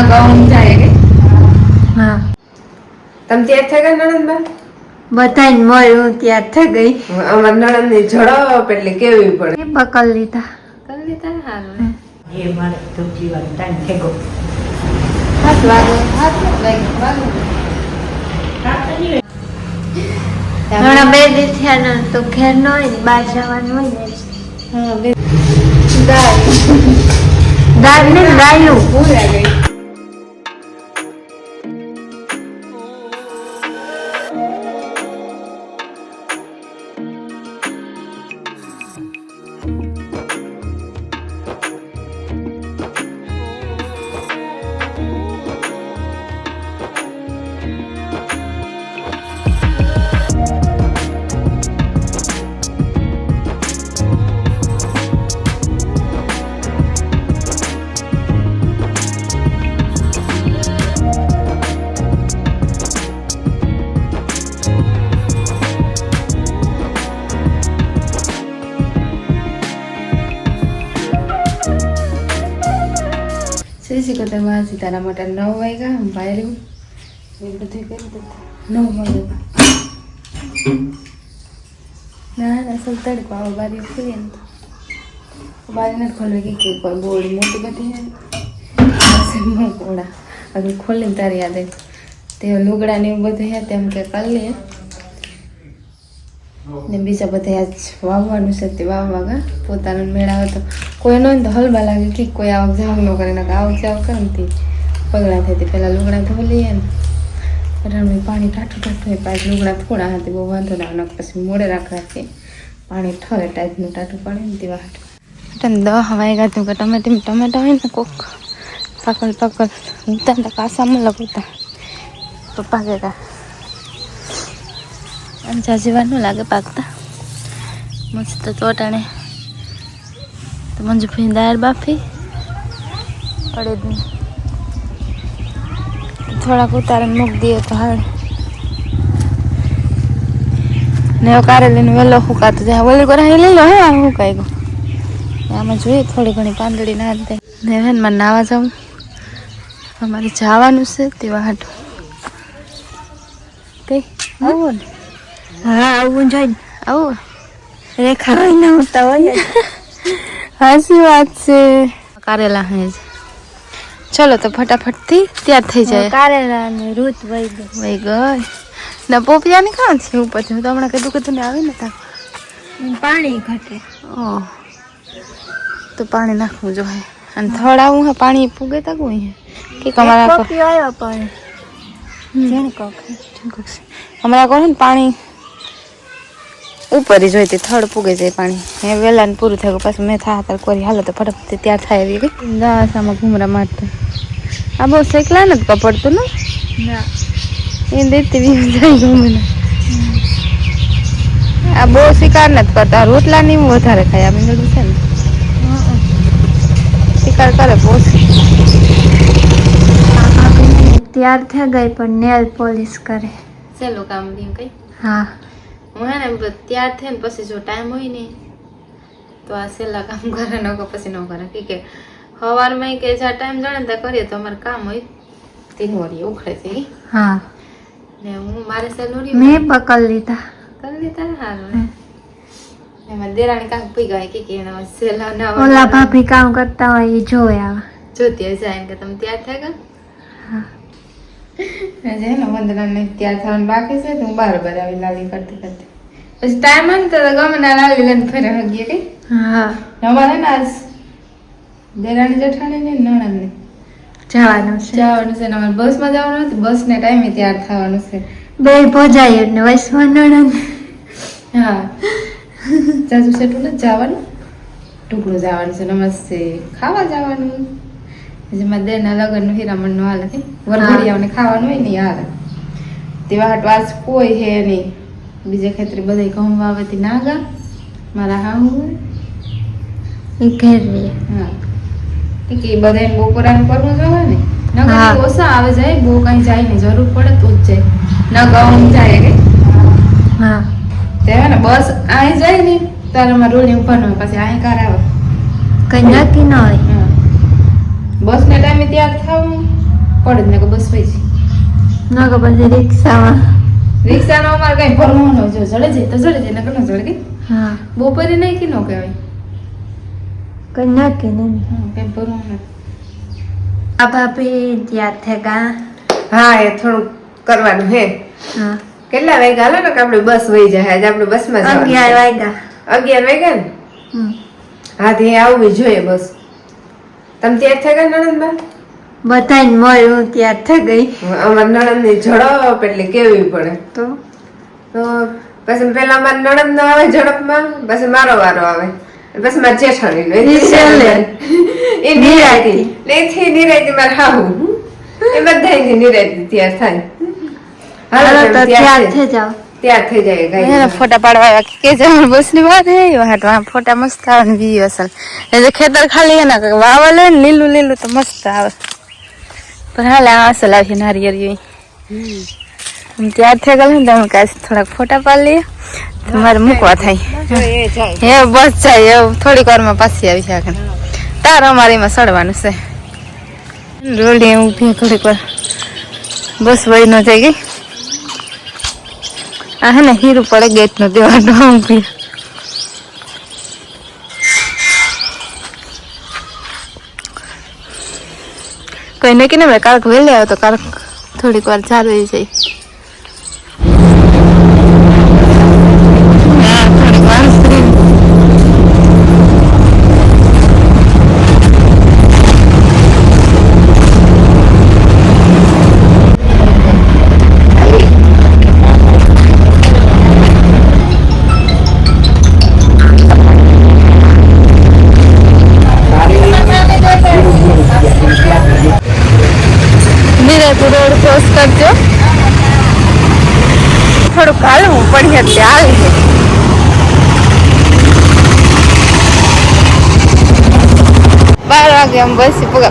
Gown જાય કે હા તમ તૈયાર થઈ ગયા નણંદબા બધાને મળ્યું ત્યાર થઈ ગઈ અમાર નણંદ ની ઝડપ એટલે કેવી પડે એ બકલ લીધા કરી લીધા હારું એ મારે તો જીવન ટાઈમ થઈ ગયો હાથ વાગે હમણાં 2 દી થયા ને તો ઘેર ન હોય ને બહાર જવાનું હોય ને હા બે દાળ ને ગાયું ભૂલા ગઈ સીતારામ સીતારામ માટે 9 વાગ્યા ભાઈ એ બધું કરી દીધું 9 વાગ્યા ના સૌ તડકો આવો બારી ખુલી ને તો બારી નથી ખોલવી કે કોઈ બોડી મોટી બધી હે મોડા હવે ખોલીને તારી યાદ આવી તે લુગડા ને એવું બધું હે તેમ કે કરી લે ને બીજા બધા આજ વાવવાનું છે તે વાવવા પોતાનો મેળાવે તો કોઈ ન હોય તો હલવા લાગે કે કોઈ આવક જાવ ન કરે ને આવક જાવ કરે ને તે પગલા થાય તે પહેલાં લુગડા ધોઈ લઈએ ને રણમાં પાણી ટાઠું ટાઠું પાછું લુગડા થોડા હતા બહુ વાંધો ના આવે પછી મોડે રાખવાથી પાણી ઠરે ટાઈપનું ટાઠું પડે ને તેવા હાટું 10 વાગ્યા તું કે ટમેટા હોય ને કોક પકડ ઉતા ને કાસામાં લગતા પપ્પા કહેતા અને જાજીવાર ન લાગે પાકતા મસ્ત ચોટાણે તો મંજુ ભાઈ દાળ બાફી અડદની થોડાક ઉતારીને મૂકી દઈએ તો હાલ ને કારેલીને વેલો ફૂકાતો જાય ઓલી કોરા લઈ લો હે આ ફૂકાઈ ગયો આમાં જોઈએ થોડી ઘણી પાંદડી ના દે ને હે મારે નાવા જાઉં અમારે જવાનું છે તેવા હાટું કઈ આવું ને હા આવું જોઈને આવું રેખા હોય ને હોતા હોય હાસી વાત છે કારેલા હે જ ચલો તો ફટાફટથી તૈયાર થઈ જાય કારેલા ને રૂત વહી ગઈ ના પોપિયાની કાં છે ઉપર હું તો હમણાં કીધું ને આવી ને તા પાણી ઘટે ઓહ તો પાણી નાખવું જોઈએ અને થડાવું હે પાણી પૂગે તક હોય કે તમારા કોપી આવ્યો પણ જેણ કોક હમણાં કહો ને પાણી ઉપર જોઈતી થડ પૂગે જાય પાણી એ વહેલા ને પૂરું થયું પાછું મેં થા તાર કરી હાલો તો ફટાફટ તૈયાર થાય એવી ગઈ દાસામાં ઘૂમરા મારતો આ બહુ શેકલા નથી કપડતું ને ના એ દેતી બી જાય ઘૂમને આ બહુ શિકાર નથી કરતા રોટલા ની વધારે ખાય આ મીંડું છે ને શિકાર કરે બહુ તૈયાર થઈ ગઈ પણ નેલ પોલિશ કરે સહેલું કામ દઉં કઈ હા હું હે ને તૈયાર થઈને પછી જો ટાઈમ હોય ને તો આ સહેલા કામ કરે ન પછી ન કરે કે સવારમાં કે જ્યાં ટાઈમ જાણે ત્યાં કરીએ તો અમારે કામ હોય 3 વાળી ઉખડે છે હા ને હું મારે સહેલું મેં બકલ લીધા કરી લીધા હારું એમાં દેરાણી કાંક પી ગયા કે એના સહેલા ના ઓલા ભાભી કામ કરતા હોય એ જોવે આવે જોતી હશે એમ કે તમે તૈયાર થઈ ગયા હા છે ને વંદનાને તૈયાર થવાનું બાકી છે તો હું બરાબર આવી લાવી કરતી પછી ટાઈમ આવે ને તો ગમે ના લાવી લઈને ફરે હગીએ કે હા અમારે ને આજ દેરાણી જેઠાણી ને નણંદ ને જવાનું છે ને અમારે બસમાં જવાનું હતું બસ ને ટાઈમે તૈયાર થવાનું છે બે ભોજાય ને વૈશ્વન નણંદ હા જાજુ સેટું નથી જવાનું ટુકડું જવાનું છે નમસ્તે ખાવા જવાનું જેમાં દેના લગ્નનું હીરામણનું હાલ હતી વરઘોડિયાઓને ખાવાનું હોય ને હાલ તેવા હાટ વાસ કોઈ હે નહીં બીજે ખેતરી બધા ઘઉં વાવેતી ના ગા મારા હા હોય એ ઘેરવી હા કે બધાને બપોરાનું કરવું જોઈએ ને નગર ઓછા આવે જાય બહુ કઈ જાય ને જરૂર પડે તો જ જાય ન ગાઉન જાય કે હા તે ને બસ અહીં જાય ને તારે માં રોડ ઉપર ન પછી અહીં કાર આવે કઈ નક્કી ન હોય બસ ને ટાઈમે તૈયાર થવું પડે જ ને કે બસ વહી જાય. ના કે પછી રિક્ષામાં. રિક્ષાનો અમારે કઈ ભરવું ન જો જડે જાય તો જડે જાય નકર ન જડે કે હા બપોરે નહીં કે ન કહેવાય. કઈ નાખી નહીં. કઈ ભરવું નથી. આ ભાભી ત્યાં થેગા. હા એ થોડું કરવાનું હે. હા કેટલા વાગ્યા હાલો ને કે આપણે બસ વહી જાય આજે આપણે બસમાં 11 વાગ્યા. 11 વાગ્યા ને હા તે આવવી જોઈએ બસ. તમે તૈયાર થઈ ગયા નણંદબા? બધાને મળ્યું ત્યાં થઈ ગઈ. અમારા નણંદની ઝડપ એટલે કેવી પડે તો તો પછી પેલા અમારા નણંદ નો આવે ઝડપમાં પછી મારો વારો આવે પછી મારા જેઠાણી એ નિરાયતી લેથી નિરાયતી મારે હાહુ એ બધા નિરાયતી તૈયાર થાય. હાલો તો તમે ત્યાં થઈ જાવ. તૈયાર થઈ જાય ગાય. ફોટા પાડવા આવ્યા કે જે બસ ની વાત હે હાટ ફોટા મસ્ત આવે ને વી અસલ એટલે ખેતર ખાલી હે ને વાવા લે ને લીલું લીલું તો મસ્ત આવે પણ હાલે આ અસલ આવી નારિયેળ ત્યાર થઈ ગયેલું ને તમે કાંઈ થોડાક ફોટા પાડી લઈએ તમારે મૂકવા થાય હે બસ જાય એવું થોડીક વારમાં પાછી આવી શકે તાર અમારે એમાં સડવાનું છે રોલી ઊભી થોડીક વાર બસ વહી ન થઈ ગઈ આ હે ને હીરું પડે ગેટ નો દેવાનો ઊભી કઈ નક્કી ને ભાઈ કારક વહેલે આવ્યો તો કારક થોડીક વાર ચાલવી જાય થોડીક વાર રોડ ક્રોસ કરજો થોડુંક હાલવું પડીએ ત્યાં આવી જાય 12 વાગે આમ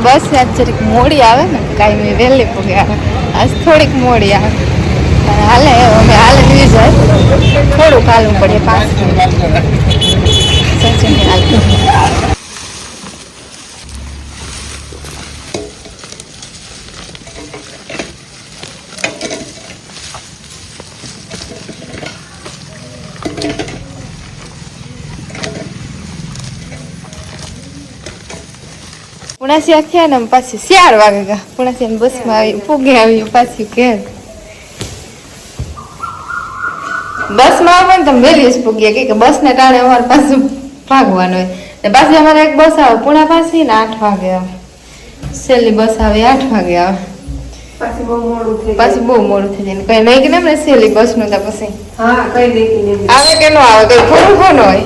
બસ આજ જરીક મોડી આવે ને કાંઈ વહેલી પૂગે આવે આજ થોડીક મોડી આવે હાલે અમે હાલે નહીં જાય થોડુંક હાલવું પડીએ 5 મિનિટ સચિન હાલતું પુણાસી થયા ને પાછી 4 વાગે ગયા પુણાસી બસમાં આવી પૂગે આવી પાછી ઘેર બસમાં આવે ને તમે વહેલી જ પૂગ્યા કે બસ ને ટાણે અમારે પાછું ભાગવાનું હોય ને પાછી અમારે એક બસ આવે પુણા પાછી ને 8 વાગે આવે છેલ્લી બસ આવે 8 વાગે આવે પાછી બહુ મોડું થઈ પાછી બહુ મોડું થઈ જાય કઈ નહીં કે ને છેલ્લી બસ નું તો પછી હા કઈ દેખી આવે કે ન આવે કઈ ખરું ખરું હોય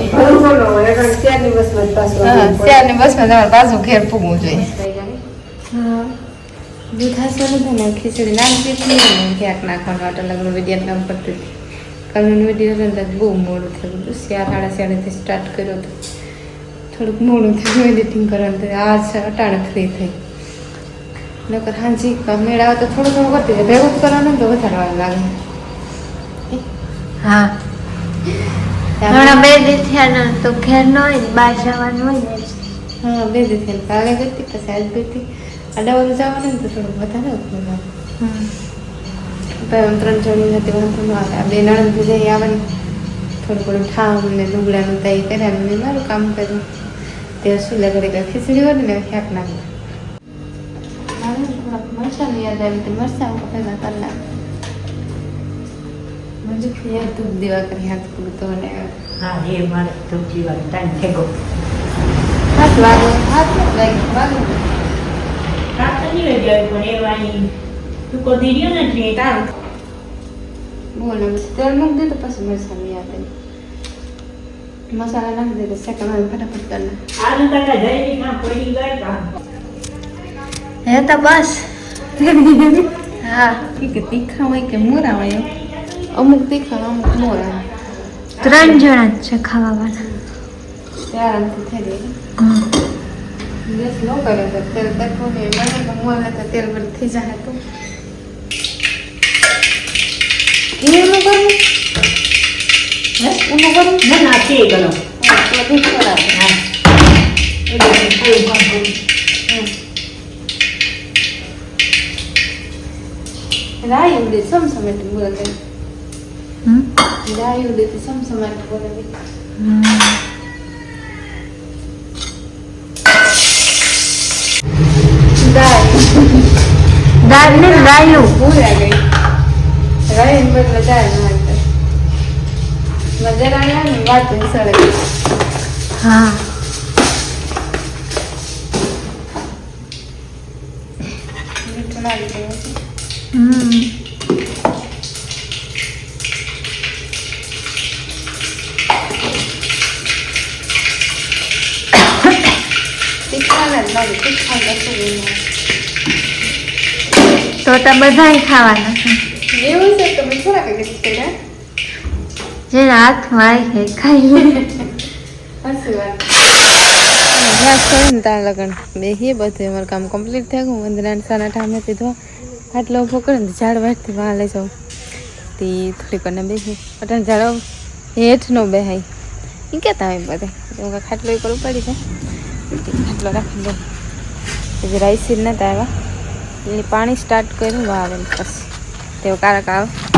ત્યારની બસમાં જ પાછું હા 4 ની બસમાં તમારે પાછું ઘેર પૂગવું જોઈએ દૂધ હાસવાનું હતું ને ખીચડી નાખતી હતી ક્યાંક નાખવાનું આટલા લગ્ન વિડીયો કામ કરતી હતી કાલનું વિડીયો હતો બહુ મોડું થયું હતું 7:30 સ્ટાર્ટ કર્યો હતો થોડુંક મોડું થયું એડિટિંગ કરવાનું આજ અટાણે ફ્રી થઈ નકર હાજી મેળ આવે તો થોડું થોડું કરતી જાય ભેગું કરવાનું તો વધારે વાર લાગે હા હમણાં 2 દિવસ થયા ને તો ઘેર ન હોય ને બહાર જવાનું હોય ને હા 2 દિવસ કાલે ગઈ હતી પછી આજ ગઈ હતી અડાવાનું જવાનું ને તો થોડુંક વધારે હતું પછી 3 જણી હતી વાંધો ન આવે આ 2 નણંદ જઈ આવવાની થોડું થોડું ઠામ ને લુગડાનું તૈયાર કર્યા મેં મારું કામ કર્યું તે શું લગડી ખીચડી હોય ને ક્યાંક નાખું મરચાં યાદ આવી તો મરચાં પહેલાં કરી નાખ ધૂપ દેવા કરી હાથ પૂરતો અને હા એ મારે તો જીવન ટાઈમ થઈ ગયો. હાથ વાગે હાથ વાગે કાંઈ નહીં હોય જાય પણ એ વાણી તું કોઈ દીધો ને એટલે તારું બોલો તેલ મૂકી દે તો પછી મરચાં યાદ આવી મસાલા નાખી દે તો સેકન્ડ ફટાફટ કરી નાખ આનું કાકા જઈ કામ પડી ગઈ કામ હે તો બસ હા કે તીખા હોય કે મોરા હોય અમુક તીખા અમુક મોરા 3 જણા જ છે ખાવાવાળા આરામથી થઈ જાય ગેસ ન કરે તો તેલ તરફું ને મને તો મોરા તો તેલ પર થઈ જાય તો એવું કરવું હે ઊનું કરવું ના ના તે ગયો બધું ખરાબ હા એ બધું કોઈ કામ કરું રાઈ ઉડે સમસમાટી બોલે હમ રાઈ ઉડે તે સમસમાટી બોલે દાળ ને રાયું ભૂલા ગઈ રાઈ બદલે દાળ નાખતા મજા આવે ને વાત સળે હા મીઠું નાખી દેવું હમ તીખાના જ લાગે તીખા કશું તો બધાય ખાવાના છે એવું છે તો મેં થોડા કઈ કર્યા જેના હાથમાં આવી ખાઈ લે હસી વાત યાદ કરે ને તાર લગન બે હે બધું અમારું કામ કમ્પ્લીટ થઈ ગયું વંદના સાના ટામેથી ધો આટલો ઉભો કરે ને ઝાડ વાટથી વાં લઈ જાઉં તે થોડીક વાર બેસી અટાણે ઝાડ હેઠ નો બેહાય એ કહેતા હોય બધે હું ખાટલો ઉપર ઉપાડી જાય ખાટલો રાખી દઉં પછી રાઈસ નતા આવ્યા એટલે પાણી સ્ટાર્ટ કર્યું વાવે પછી તેઓ કારક આવે